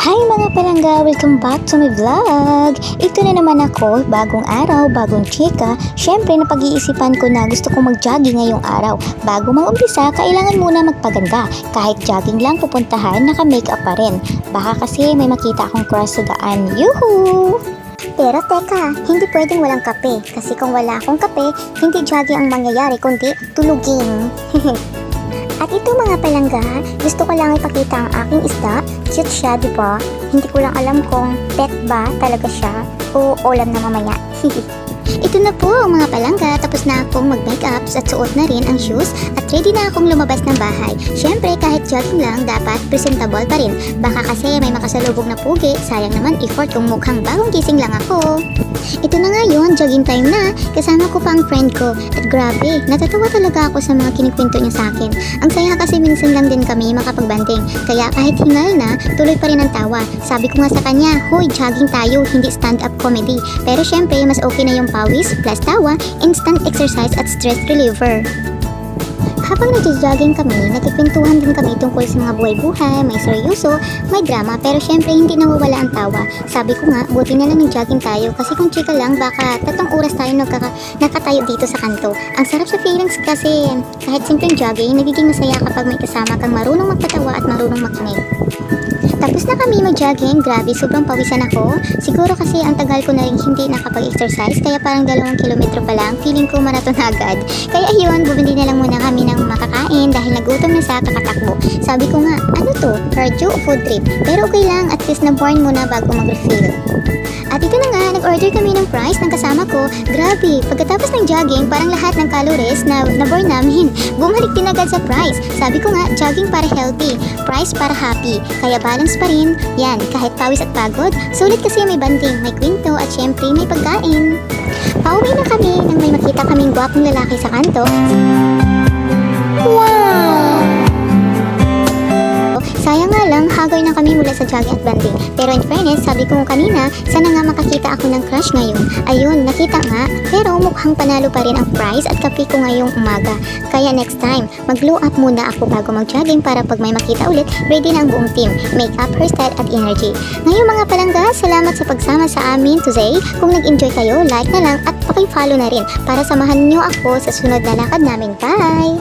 Hi mga palangga! Welcome back to my vlog! Ito na naman ako, bagong araw, bagong chika. Siyempre napag-iisipan ko na gusto kong mag-jogging ngayong araw. Bago mag-umpisa, kailangan muna magpaganda. Kahit jogging lang pupuntahan, naka-makeup pa rin. Baka kasi may makita akong crush sa daan. Yuhu! Pero teka, hindi pwedeng walang kape. Kasi kung wala akong kape, hindi jogging ang mangyayari kundi tulugin. At ito mga palangga, gusto ko lang ipakita ang aking isda. Cute siya, di ba? Hindi ko lang alam kung pet ba talaga siya o ulam na mamaya. Ito na po mga palangga, tapos na akong mag-makeup at suot na rin ang shoes at ready na akong lumabas ng bahay. Syempre kahit jogging lang, dapat presentable pa rin. Baka kasi may makasalubog na pugi, sayang naman effort kung mukhang bagong gising lang ako. Ito na nga yun, jogging time na. Kasama ko pa ang friend ko. At grabe, natatawa talaga ako sa mga kinikwento niya sa akin. Ang saya kasi minsan lang din kami makapagbanding. Kaya kahit hingal na, tuloy pa rin ang tawa. Sabi ko nga sa kanya, hoy, jogging tayo, hindi stand-up comedy. Pero syempre, mas okay na yung pawis plus tawa, instant exercise at stress reliever. Habang nag-jogging kami, nagkikwentuhan din kami tungkol sa mga buhay-buhay, may seryoso, may drama, pero syempre hindi nawawala ang tawa. Sabi ko nga, buti na lang nag-jogging tayo kasi kung chika lang, baka 3 oras tayo nakatayo dito sa kanto. Ang sarap sa feelings kasi kahit simpleng jogging, nagiging masaya kapag may kasama kang marunong magpatawa at marunong makinig. Tapos na kami mag-jogging, grabe, sobrang pawisan ako. Siguro kasi ang tagal ko na rin hindi nakapag-exercise, kaya parang 2 kilometro pa lang, feeling ko marathon agad. Kaya ayun, bumili na lang muna kami ng makakain dahil nagutom na sa kakatakbo. Sabi ko nga, ano to? Cardio o food trip? Pero okay lang, at least na-burn muna bago mag-refill. At ito na nga, nag-order kami ng fries ng kasama ko. Grabe, pagkatapos ng jogging, parang lahat ng calories na na-burn namin, bumalik din agad sa fries. Sabi ko nga, jogging para healthy, fries para happy. Kaya balance pa rin. Yan, kahit pawis at pagod, sulit kasi may banding, may kwento at syempre may pagkain. Pauwi na kami nang may makita kaming gwapong lalaki sa kanto. Wow! Sayang nga lang, hagoy na kami mula sa jogging at banding. Pero in fairness, sabi ko kanina, sana nga makakita ako ng crush ngayon. Ayun, nakita nga, pero mukhang panalo pa rin ang prize at kape ko ngayong umaga. Kaya next time, mag-glow up muna ako bago mag-jogging para pag may makita ulit, ready na ang buong team, makeup, hairstyle at energy. Ngayon mga palangga, salamat sa pagsama sa amin today. Kung nag-enjoy kayo, like na lang at paki-follow na rin para samahan nyo ako sa sunod na lakad namin. Bye!